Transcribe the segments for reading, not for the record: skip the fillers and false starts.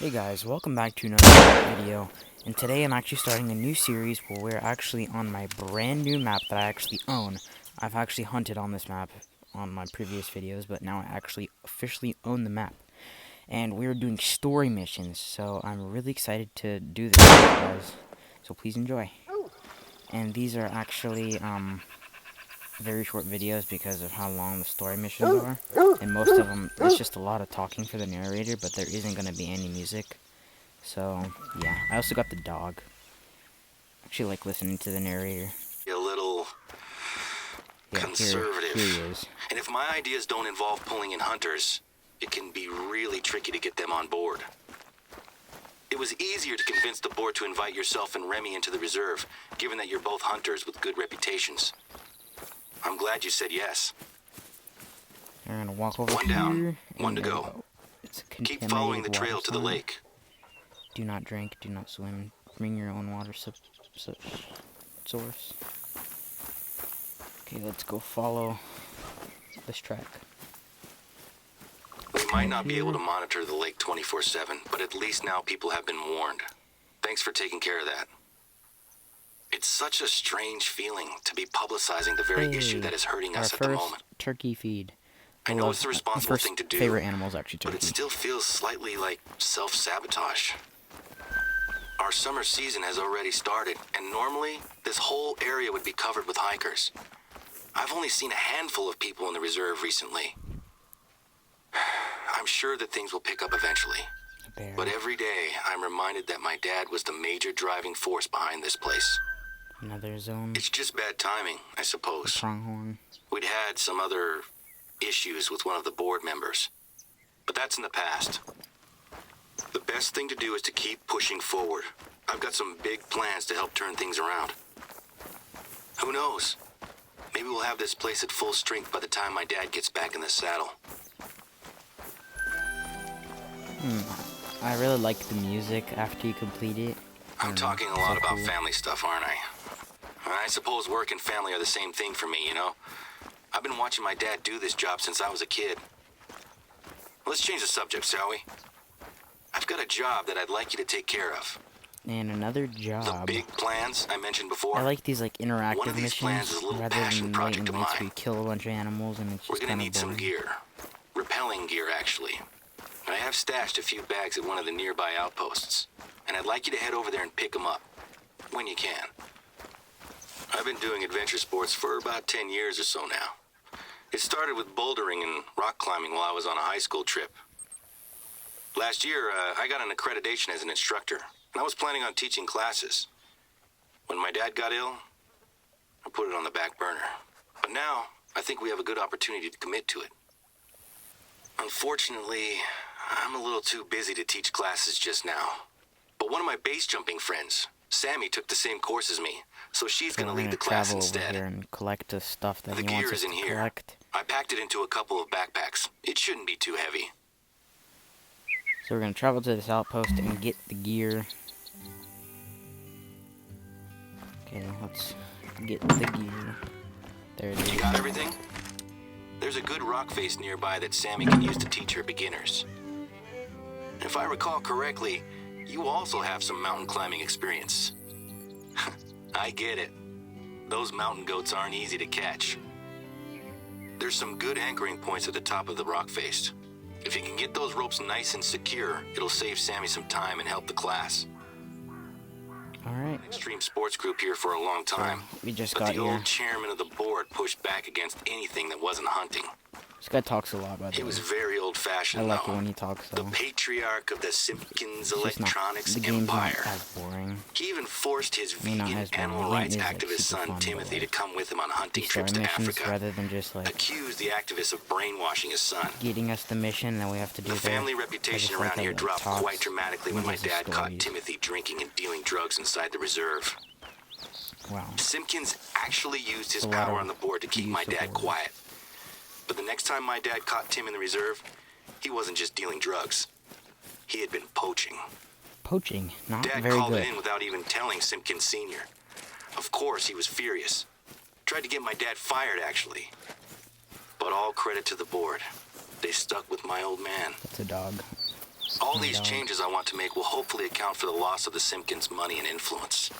Hey guys, welcome back to another video, and today I'm actually starting a new series where we're actually on my brand new map that I actually own. I've actually hunted on this map on my previous videos, but now I actually officially own the map. And we're doing story missions, so I'm really excited to do this with you guys, so please enjoy. And these are actually, very short videos because of how long the story missions are. And most of them, it's just a lot of talking for the narrator, but there isn't going to be any music. So, yeah. I also got the dog. I actually like listening to the narrator. A little conservative. Here he is. And if my ideas don't involve pulling in hunters, it can be really tricky to get them on board. It was easier to convince the board to invite yourself and Remy into the reserve, given that you're both hunters with good reputations. I'm glad you said yes. We're gonna walk over One here. down, one to go. It's a Keep following the trail to the sign. lake. Do not drink, do not swim. Bring your own water source. Okay, let's go follow this track. We might not be able to monitor the lake 24/7, but at least now people have been warned. Thanks for taking care of that. It's such a strange feeling to be publicizing the very issue that is hurting us at the moment. Turkey feed. I know it's the responsible thing to do, favorite animal is actually turkey. but it still feels slightly like self-sabotage. Our summer season has already started, and normally this whole area would be covered with hikers. I've only seen a handful of people in the reserve recently. I'm sure that things will pick up eventually. But every day, I'm reminded that my dad was the major driving force behind this place. Another zone. It's just bad timing, I suppose. Pronghorn. We'd had some other issues with one of the board members, but that's in the past. The best thing to do is to keep pushing forward. I've got some big plans to help turn things around. Who knows? Maybe we'll have this place at full strength by the time my dad gets back in the saddle. I really like the music after you complete it. I'm talking a lot about family stuff, aren't I? I suppose work and family are the same thing for me, you know? I've been watching my dad do this job since I was a kid. Let's change the subject, shall we? I've got a job that I'd like you to take care of. And another job. The big plans I mentioned before. I like these like interactive One of these plans missions is a little rather passion than project waiting of lights where mine. you kill a bunch of animals and it's We're just gonna kind need of some boring. gear. Repelling gear, actually. I have stashed a few bags at one of the nearby outposts, and I'd like you to head over there and pick them up, when you can. I've been doing adventure sports for about 10 years or so now. It started with bouldering and rock climbing while I was on a high school trip. Last year, I got an accreditation as an instructor, and I was planning on teaching classes. When my dad got ill, I put it on the back burner. But now, I think we have a good opportunity to commit to it. Unfortunately, I'm a little too busy to teach classes just now. But one of my base jumping friends, Sammy, took the same course as me, so she's going to lead the class instead. Over here and collect the stuff that The he wants gear us is in to here. collect. I packed it into a couple of backpacks. It shouldn't be too heavy. So we're gonna travel to this outpost and get the gear. Okay, let's get the gear. There it is. You got everything? There's a good rock face nearby that Sammy can use to teach her beginners. If I recall correctly, you also have some mountain climbing experience. I get it. Those mountain goats aren't easy to catch. There's some good anchoring points at the top of the rock face. If you can get those ropes nice and secure, it'll save Sammy some time and help the class. Alright. Extreme sports group here for a long time. We just But got the here. old chairman of the board pushed back against anything that wasn't hunting. This guy talks a lot, by the He way. was very I old-fashioned, like it though. when he talks, The though. patriarch of the Simpkins It's just not- Electronics the game's Empire. not as boring. He even forced his Maybe not vegan as boring. animal The game rights is, like, activist super son fun, Timothy but, to come with him on hunting These story trips to missions Africa. rather than just like Accused the activist of brainwashing his son. getting us the mission that we have to do. The family reputation around here dropped quite dramatically when my dad caught Timothy drinking and dealing drugs inside the reserve. Wow. Simpkins actually used his A lot power of on the board to keep my use of dad words. quiet. But the next time my dad caught Tim in the reserve, he wasn't just dealing drugs. He had been poaching. Poaching, not Dad very called good. it in without even telling Simpkins Sr. Of course, he was furious. Tried to get my dad fired, actually. But all credit to the board. They stuck with my old man. It's a dog. All these changes I want to make will hopefully account for the loss of the Simpkins' money and influence.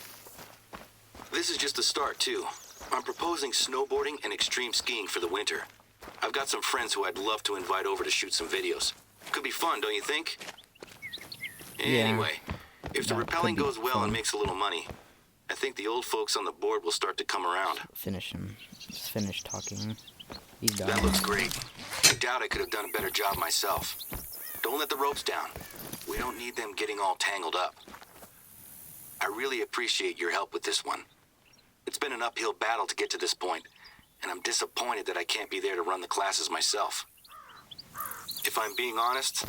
This is just the start, too. I'm proposing snowboarding and extreme skiing for the winter. I've got some friends who I'd love to invite over to shoot some videos. Could be fun, don't you think? Yeah, anyway, if the rappelling goes well and makes a little money, I think the old folks on the board will start to come around. Finish him. Just finish talking. He's done. That looks great. I doubt I could have done a better job myself. Don't let the ropes down. We don't need them getting all tangled up. I really appreciate your help with this one. It's been an uphill battle to get to this point, and I'm disappointed that I can't be there to run the classes myself. If I'm being honest,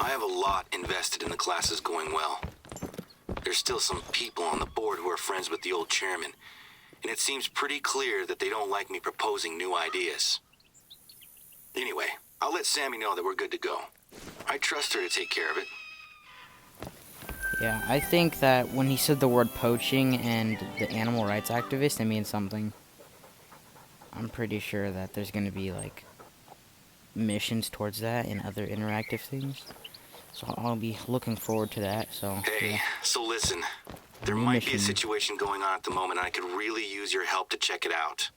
I have a lot invested in the classes going well. There's still some people on the board who are friends with the old chairman, and it seems pretty clear that they don't like me proposing new ideas. Anyway, I'll let Sammy know that we're good to go. I trust her to take care of it. Yeah, I think that when he said the word poaching and the animal rights activist, it means something. I'm pretty sure that there's going to be, like, missions towards that and other interactive things. So I'll be looking forward to that, so... Hey, yeah. So listen. There might be a situation going on at the moment, and I could really use your help to check it out.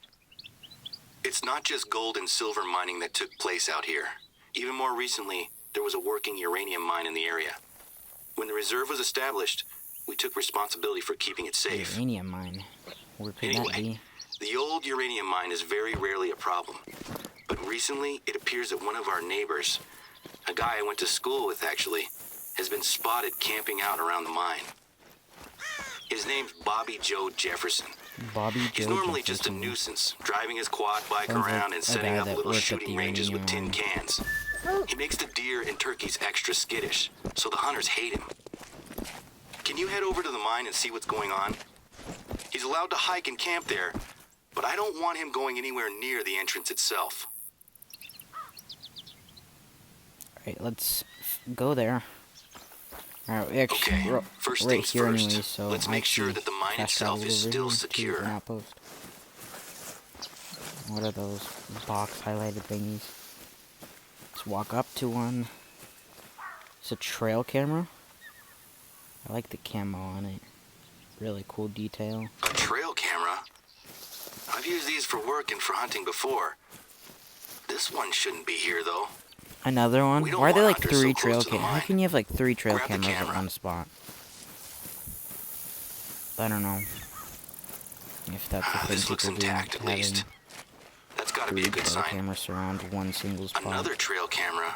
It's not just gold and silver mining that took place out here. Even more recently, there was a working uranium mine in the area. When the reserve was established, we took responsibility for keeping it safe. Uranium mine. Where could that be? The old uranium mine is very rarely a problem. But recently, it appears that one of our neighbors, a guy I went to school with actually, has been spotted camping out around the mine. His name's Bobby Joe Jefferson. Bobby Joe He's normally Jefferson. just a nuisance, driving his quad bike Sounds around like and a setting guy up that little worked at shooting the ranges with tin uranium cans. He makes the deer and turkeys extra skittish, so the hunters hate him. Can you head over to the mine and see what's going on? He's allowed to hike and camp there, but I don't want him going anywhere near the entrance itself. Alright, let's go there. Alright, we actually Okay, first right things here first. anyway, so Let's make sure that the mine itself is still secure. An outpost. What are those box highlighted thingies? Let's walk up to one. It's a trail camera. I like the camo on it. Really cool detail. A trail camera? I've used these for work and for hunting before. This one shouldn't be here, though. Another one? We don't Why are there want like hunters 3 so trail close to the cameras? How mine. can you have like 3 trail Grab the cameras at camera. one spot? I don't know. If that's the thing This looks people do, intact at having least. That's gotta be 3 a good trail sign. cameras surround one single spot. Another trail camera.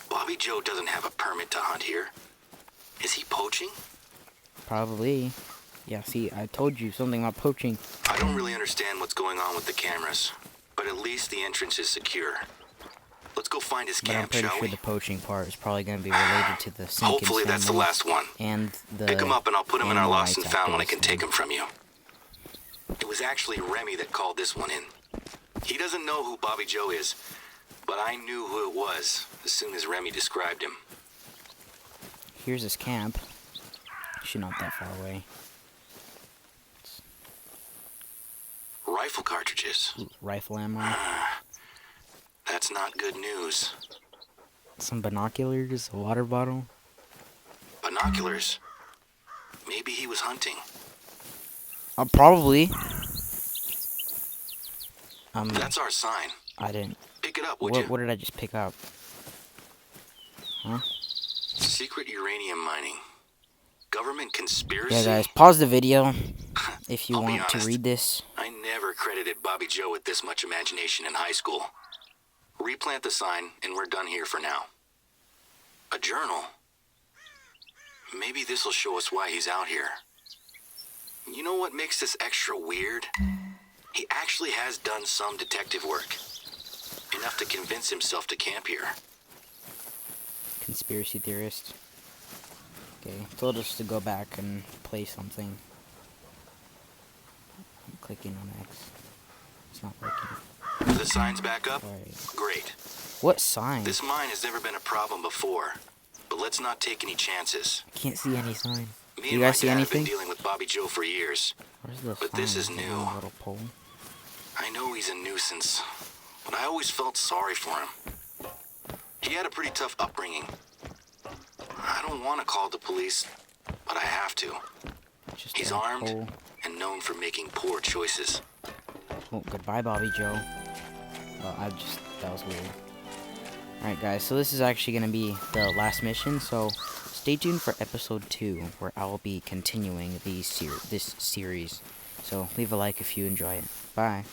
Bobby Joe doesn't have a permit to hunt here. Is he poaching? Probably. Yeah, see, I told you something about poaching. I don't really understand what's going on with the cameras, but at least the entrance is secure. Let's go find his But I'm camp, pretty shall sure we? the poaching part is probably going to be related to the Simpkins Hopefully that's the family last one. and the Pick him up and I'll put him in our animal lost and rights found when I activist can take thing. him from you. It was actually Remy that called this one in. He doesn't know who Bobby Joe is, but I knew who it was as soon as Remy described him. Here's his camp. Actually, not that far away. Rifle cartridges. Rifle ammo. That's not good news. Some binoculars, a water bottle. Binoculars. Maybe he was hunting. Probably. That's our sign. I didn't. Pick it up, would you? What did I just pick up? Huh? Secret uranium mining. Government conspiracy? Yeah, guys, pause the video if you I'll be want to honest. read this. I never credited Bobby Joe with this much imagination in high school. Replant the sign, and we're done here for now. A journal? Maybe this'll show us why he's out here. You know what makes this extra weird? He actually has done some detective work. Enough to convince himself to camp here. Conspiracy theorist. Okay, told us to go back and play something. I'm clicking on X. It's not working. The sign's back up? Alright. Great. What sign? This mine has never been a problem before, but let's not take any chances. I can't see any sign. Me Do and you my guys see dad have anything? been dealing with Bobby Joe for years. Where's the But sign? this is Is it new. on a little pole? I know he's a nuisance, but I always felt sorry for him. He had a pretty tough upbringing, don't want to call the police, but I have to. Just He's a armed hole. and known for making poor choices. Oh, goodbye, Bobby Joe. Well, that was weird. Alright, guys, so this is actually going to be the last mission, so stay tuned for episode 2, where I will be continuing this series. So leave a like if you enjoy it. Bye.